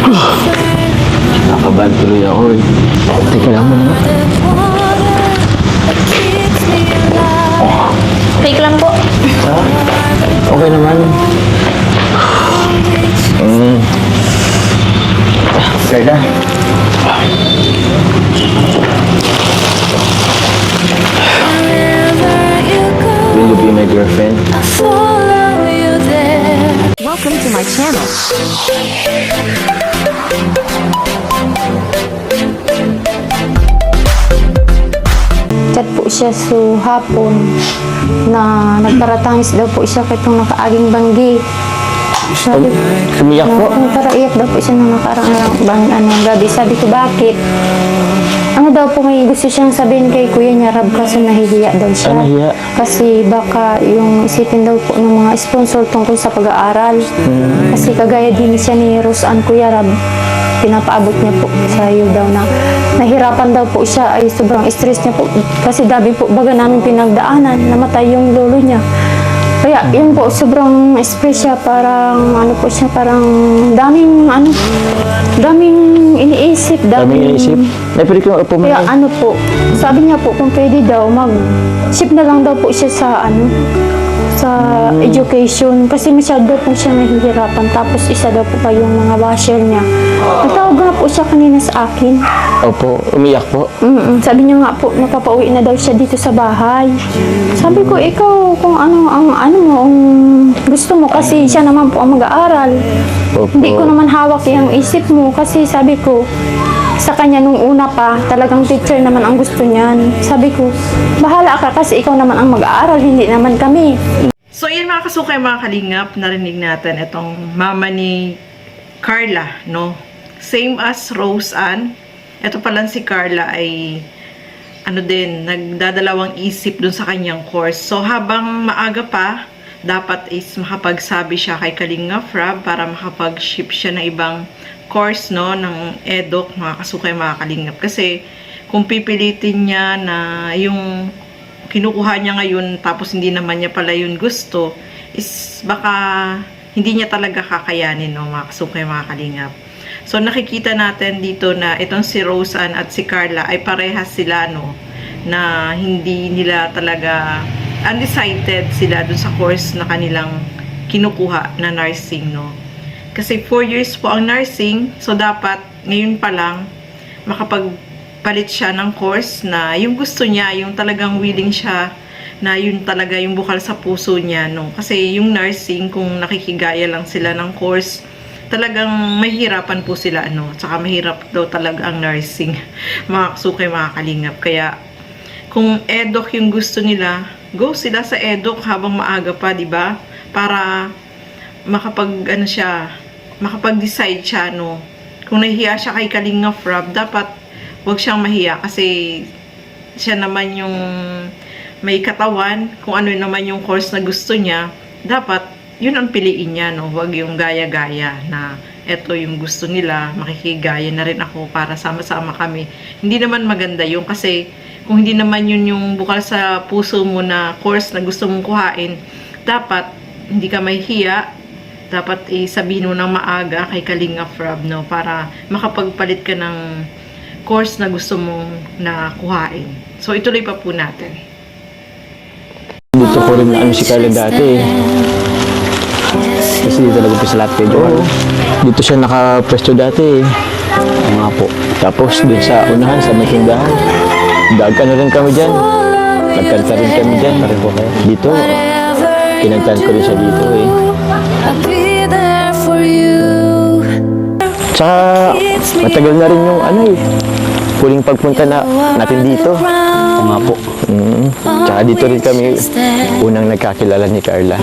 Nakabahan tuloy ako eh. Teka lang muna. Fake lang po. Okay naman. Carla. Will you be my girlfriend? Welcome to my channel. Chat po siya so hapon na nagparatangis daw po siya kitong nakaaging banggi. Sabi Umiyak po? Iyak daw po siya nung nakarang gabi. Sabi ko, bakit? Ano daw po may gusto siyang sabihin kay Kuya niya, Rab, kaso nahihiya daw siya. Nahihiya? Kasi baka yung isipin daw po ng mga sponsor tungkol sa pag-aaral. Kasi kagaya din siya ni Roseanne, Kuya Rab, pinapaabot niya po sa iyo daw na nahirapan daw po siya, ay sobrang stress niya po. Kasi dami po baga namin pinagdaanan, namatay yung lolo niya. Kaya yun po, sobrang stress siya, parang ano po siya, parang daming iniisip. Daming iniisip? May pwede kong upo Kaya man. ano po, sabi niya po kung pwede daw, mag-ship na lang daw po siya sa education. Kasi masyado po siya nahihirapan. Tapos isa daw po pa yung mga basher niya. Natawag nga po siya kanina sa akin. Opo, umiyak po. Sabi niya nga po, napapauwi na daw siya dito sa bahay. Sabi ko, ikaw, kung ano ang gusto mo, kasi siya naman po ang mag-aaral. Opo. Hindi ko naman hawak yung isip mo, kasi sabi ko, sa kanya nung una pa, talagang teacher naman ang gusto niyan. Sabi ko, bahala ka kasi ikaw naman ang mag-aaral, hindi naman kami. So yun mga kasukay, mga kalingap, narinig natin itong mama ni Carla, no? Same as Roseanne. Ito pala si Carla ay nagdadalawang isip dun sa kanyang course. So habang maaga pa, dapat is makapagsabi siya kay Kalinga Frab para makapag-ship siya ng ibang course, no, ng EDOC, mga kasukay, mga kalingap. Kasi kung pipilitin niya na yung kinukuha niya ngayon tapos hindi naman niya pala yun gusto, is baka hindi niya talaga kakayanin, no, mga kasukay, mga kalingap. So nakikita natin dito na itong si Roseanne at si Carla ay parehas sila, no, na hindi nila talaga undecided sila dun sa course na kanilang kinukuha na nursing, no. Kasi 4 years po ang nursing, so dapat ngayon pa lang makapagpalit siya ng course na yung gusto niya, yung talagang willing siya, na yun talaga yung bukal sa puso niya, no. Kasi yung nursing, kung nakikigaya lang sila ng course, talagang mahirapan po sila, no. Tsaka mahirap daw talaga ang nursing, mga kasukay, mga kalingap. Kaya kung EDOC yung gusto nila, go sila sa EDOC habang maaga pa, di ba? Para makapag-decide siya, no. Kung nahihiya siya kay Kalinga Frab, dapat wag siyang mahiya kasi siya naman yung may katawan. Kung ano naman yung course na gusto niya, dapat yun ang piliin niya, no. Wag yung gaya-gaya na eto yung gusto nila, makikigaya na rin ako para sama-sama kami. Hindi naman maganda yung kasi kung hindi naman yun yung bukal sa puso mo na course na gusto mong kuhain, dapat hindi ka mahihiya. Dapat isabihin mo ng maaga kay Kalinga Frab, no, para makapagpalit ka ng course na gusto mong na kuhain. So ituloy pa po natin. Dito ko rin na si Carla dati. Kasi dito talaga sa lahat kayo. Dito siya nakapwesto dati. Nga po. Tapos dun sa unahan, sa may tindahan. Dagan na rin kami dyan. Nagkanta rin kami dyan. Pareho po kayo. Dito, kinantahan ko rin siya dito eh. Tsaka, matagal na rin yung huling pagpunta natin dito. Oo nga po. Tsaka dito rin kami unang nagkakilala ni Carla.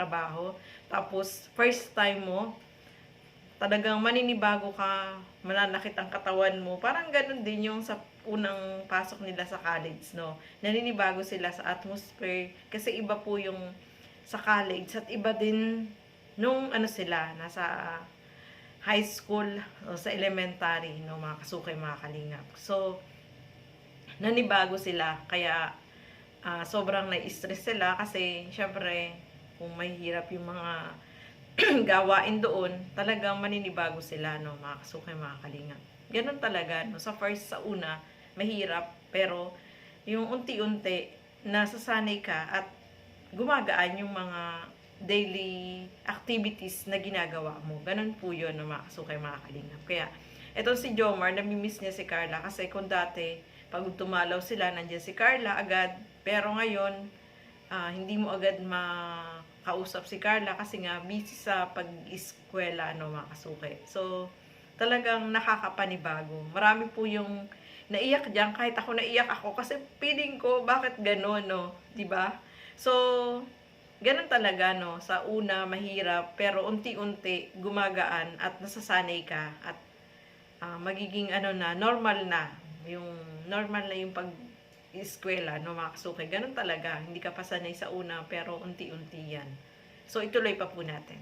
trabaho. Tapos, first time mo, talagang maninibago ka, mananakit ang katawan mo. Parang ganun din yung sa unang pasok nila sa college, no? Naninibago sila sa atmosphere kasi iba po yung sa college at iba din nung ano sila, nasa high school o sa elementary, no, mga kasukay, mga kalingap. So, nanibago sila, kaya sobrang na-stress sila kasi syempre kung mahirap yung mga gawain doon, talagang maninibago sila, no, mga kasukay, mga kalingap. Ganun talaga, no, sa first, sa una, mahirap, pero yung unti-unti, nasasanay ka at gumagaan yung mga daily activities na ginagawa mo. Ganun po yun, no, mga kasukay, mga kalingap. Kaya, etong si Jomar, namimiss niya si Carla kasi kung dati, pag tumalaw sila, nandiyan si Carla agad. Pero ngayon, hindi mo agad makausap si Carla kasi nga busy sa pag-eskwela, no, mga kasukay. So, talagang nakakapanibago. Marami po yung naiyak diyan, kahit ako naiyak ako kasi feeling ko bakit gano'n, no, 'di ba? So, ganun talaga, no, sa una mahirap pero unti-unti gumagaan at nasasanay ka at magiging ano na, normal na yung pag-eskwela, no, mga kasukay. Ganun talaga, hindi ka pa sanay sa una pero unti-unti yan. So, ituloy pa po natin.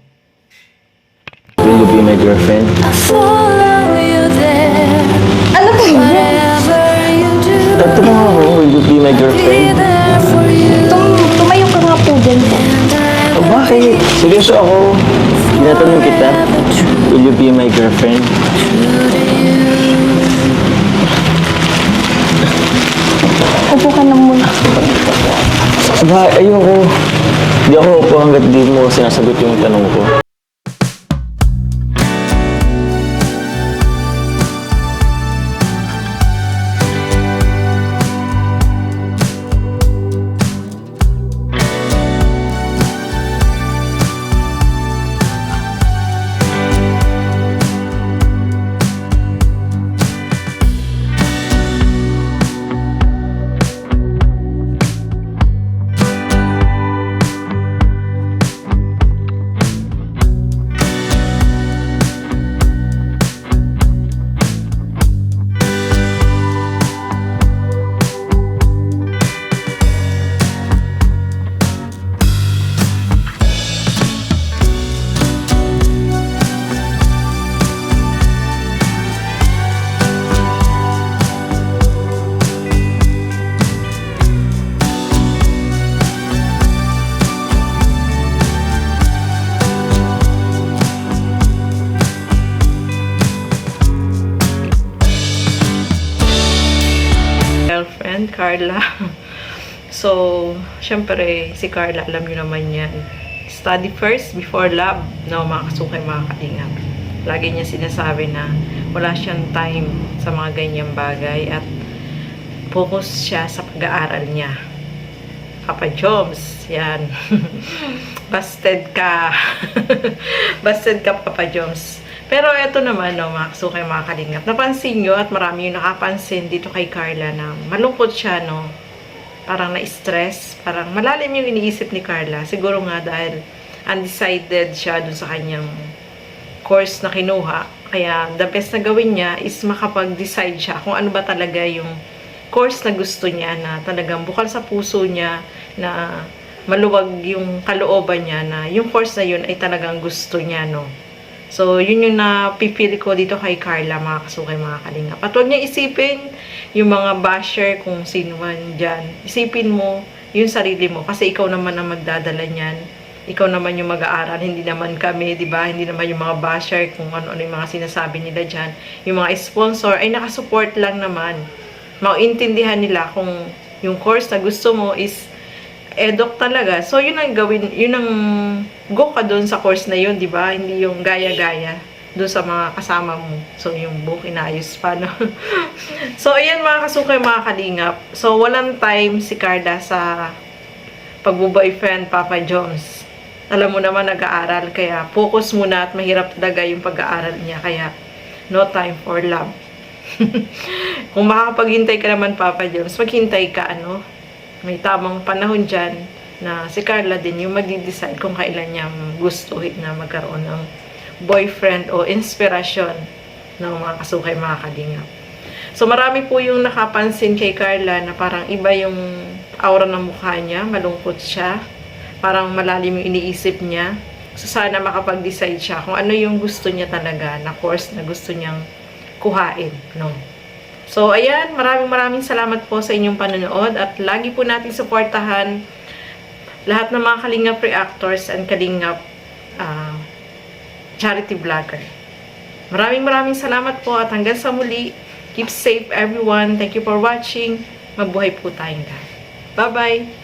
Will you be my girlfriend? Ano po yun? Tatanong ako, will you be my girlfriend? Tumayo ka nga po dyan po. Oh, bakit? Seryoso ako. Tinatanong kita, will you be my girlfriend? Upo ka na muna. Aba, ayoko. Di ako upo hanggat di mo sinasagot yung tanong ko. Girlfriend, Carla. So, syempre, si Carla, alam nyo naman yan. Study first before love, no, mga kasukay, mga kalingap. Lagi niya sinasabi na wala siyang time sa mga ganyang bagay at focus siya sa pag-aaral niya. Papa Joms, yan. Busted ka. Busted ka, Papa Joms. Pero eto naman, no, mga kasukay, mga kalingap. Napansin nyo at marami yung nakapansin dito kay Carla na malungkot siya, no. Parang na-stress. Parang malalim yung iniisip ni Carla. Siguro nga dahil undecided siya dun sa kanyang course na kinuha. Kaya the best na gawin niya is makapag-decide siya kung ano ba talaga yung course na gusto niya, na talagang bukal sa puso niya, na maluwag yung kalooban niya, na yung course na yun ay talagang gusto niya, no. So, yun yung napipili ko dito kay Carla, mga kasukay, mga kalingap. At huwag niya isipin yung mga basher kung sino man dyan. Isipin mo yung sarili mo. Kasi ikaw naman ang magdadala niyan. Ikaw naman yung mag-aaral. Hindi naman kami, di ba? Hindi naman yung mga basher kung ano-ano yung mga sinasabi nila dyan. Yung mga sponsor ay nakasupport lang naman. Mauintindihan nila kung yung course na gusto mo is eduk talaga. So, yun ang gawin, yun ang go ka doon sa course na yun, di ba? Hindi yung gaya-gaya doon sa mga kasama mo. So, yung book inayos pa, no? So, ayan mga kasukay, mga kalingap. So, walang time si Carla sa pagbo-boyfriend, Papa Jones. Alam mo naman, nag-aaral, kaya focus muna at mahirap talaga yung pag-aaral niya. Kaya, no time for love. Kung makapaghintay ka naman, Papa Jones, maghintay ka, ano? May tamang panahon dyan na si Carla din yung magdi-decide kung kailan niya gustuhin na magkaroon ng boyfriend o inspirasyon ng mga kasukay, mga kalingap. So marami po yung nakapansin kay Carla na parang iba yung aura ng mukha niya, malungkot siya, parang malalim yung iniisip niya. So sana makapag-decide siya kung ano yung gusto niya talaga na course na gusto niyang kuhain, no? So ayan, maraming salamat po sa inyong panonood at lagi po nating suportahan lahat ng mga Kalingap reactors and Kalingap charity vlogger. Maraming salamat po at hanggang sa muli. Keep safe everyone. Thank you for watching. Mabuhay po tayong lahat. Bye-bye!